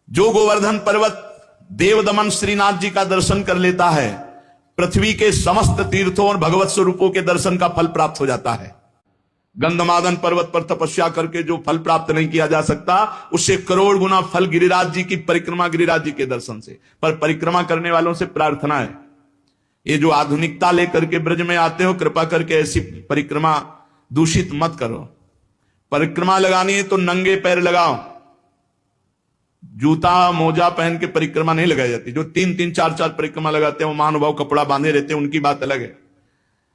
जो गोवर्धन पर्वत देवदमन श्रीनाथ जी का दर्शन कर लेता है, पृथ्वी के समस्त तीर्थों और भगवत स्वरूपों के दर्शन का फल प्राप्त हो जाता है। गंधमादन पर्वत पर तपस्या करके जो फल प्राप्त नहीं किया जा सकता, उससे करोड़ गुना फल गिरिराज जी की परिक्रमा, गिरिराज जी के दर्शन से। पर परिक्रमा करने वालों से प्रार्थना है, ये जो आधुनिकता लेकर के ब्रज में आते हो, कृपा करके ऐसी परिक्रमा दूषित मत करो। परिक्रमा लगानी है तो नंगे पैर लगाओ, जूता मोजा पहन के परिक्रमा नहीं लगाई जाती। जो 3-3, 4-4 परिक्रमा लगाते हैं वो महानुभाव कपड़ा बांधे रहते हैं, उनकी बात अलग है।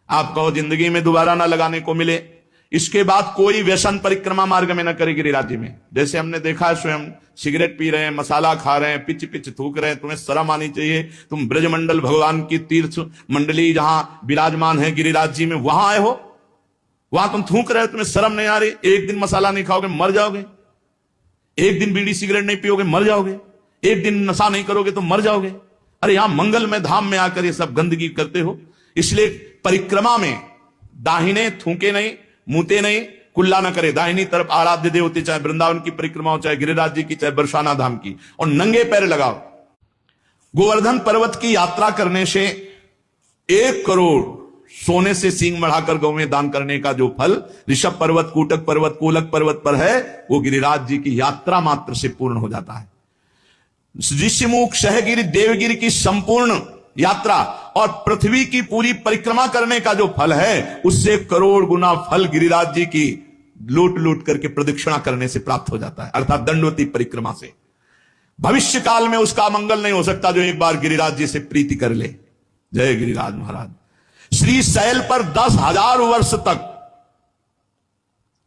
आप कहो जिंदगी में दोबारा ना लगाने को मिले, इसके बाद कोई व्यसन परिक्रमा मार्ग में न करे गिरिराज जी में। जैसे हमने देखा है, स्वयं सिगरेट पी रहे हैं, मसाला खा रहे हैं, पिच पिच थूक रहे हैं, तुम्हें शर्म आनी चाहिए। तुम ब्रजमंडल भगवान की तीर्थ मंडली जहां विराजमान है गिरिराज जी में, वहां आए हो, वहां तुम थूक रहे हो, तुम्हें शर्म नहीं आ रही? एक दिन मसाला नहीं खाओगे मर जाओगे, एक दिन बीड़ी सिगरेट नहीं पियोगे मर जाओगे, एक दिन नशा नहीं करोगे तो मर जाओगे। अरे यहां मंगलमय धाम में आकर ये सब गंदगी करते हो। इसलिए परिक्रमा में दाहिने थूके नहीं, मुते नहीं, कुल्ला न करे। दाहिनी तरफ आराध्य देवते, चाहे वृंदावन की परिक्रमा हो, चाहे गिरिराज जी की, चाहे बरसाना धाम की, और नंगे पैर लगाओ। गोवर्धन पर्वत की यात्रा करने से 1 करोड़ सोने से सींग बढ़ाकर गौ में दान करने का जो फल ऋषभ पर्वत, कूटक पर्वत, कोलक पर्वत पर है, वो गिरिराज जी की यात्रा मात्र से पूर्ण हो जाता है। ऋषिमुख, सहगिरि, देवगिरि की संपूर्ण यात्रा और पृथ्वी की पूरी परिक्रमा करने का जो फल है, उससे करोड़ गुना फल गिरिराज जी की लूट लूट करके प्रदक्षिणा करने से प्राप्त हो जाता है, अर्थात दंडवती परिक्रमा से। भविष्य काल में उसका मंगल नहीं हो सकता जो एक बार गिरिराज जी से प्रीति कर ले। जय गिरिराज महाराज। श्री शैल पर 10,000 वर्ष तक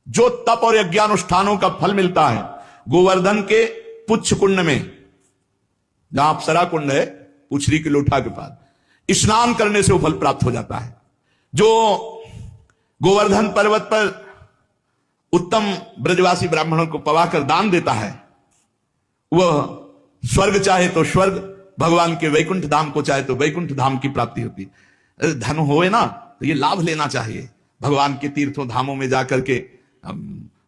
जो तप और यज्ञानुष्ठानों का फल मिलता है, गोवर्धन के पुच्छ कुंड में, जहां अप्सरा कुंड है, उछरी की लोटा के पास स्नान करने से वो फल प्राप्त हो जाता है। जो गोवर्धन पर्वत पर उत्तम ब्रजवासी ब्राह्मणों को पवाकर दान देता है, वह स्वर्ग चाहे तो स्वर्ग, भगवान के वैकुंठ धाम को चाहे तो वैकुंठ धाम की प्राप्ति होती है। धन होए ना तो ये लाभ लेना चाहिए, भगवान के तीर्थों धामों में जाकर के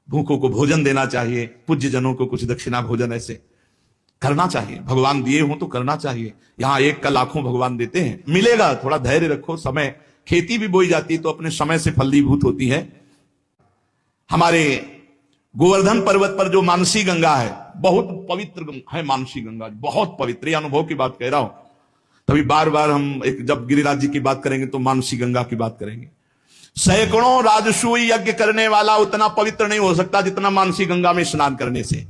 भूखों को भोजन देना चाहिए, पूज्य जनों को कुछ दक्षिणा भोजन ऐसे करना चाहिए। भगवान दिए हो तो करना चाहिए। यहां 1 का लाखों भगवान देते हैं, मिलेगा, थोड़ा धैर्य रखो। समय, खेती भी बोई जाती है तो अपने समय से फलीभूत होती है। हमारे गोवर्धन पर्वत पर जो मानसी गंगा है, बहुत पवित्र है मानसी गंगा, बहुत पवित्र। अनुभव की बात कह रहा हूं, तभी बार बार हम जब गिरिराज जी की बात करेंगे तो मानसी गंगा की बात करेंगे। सैकड़ों राजसूय यज्ञ करने वाला उतना पवित्र नहीं हो सकता जितना मानसी गंगा में स्नान करने से।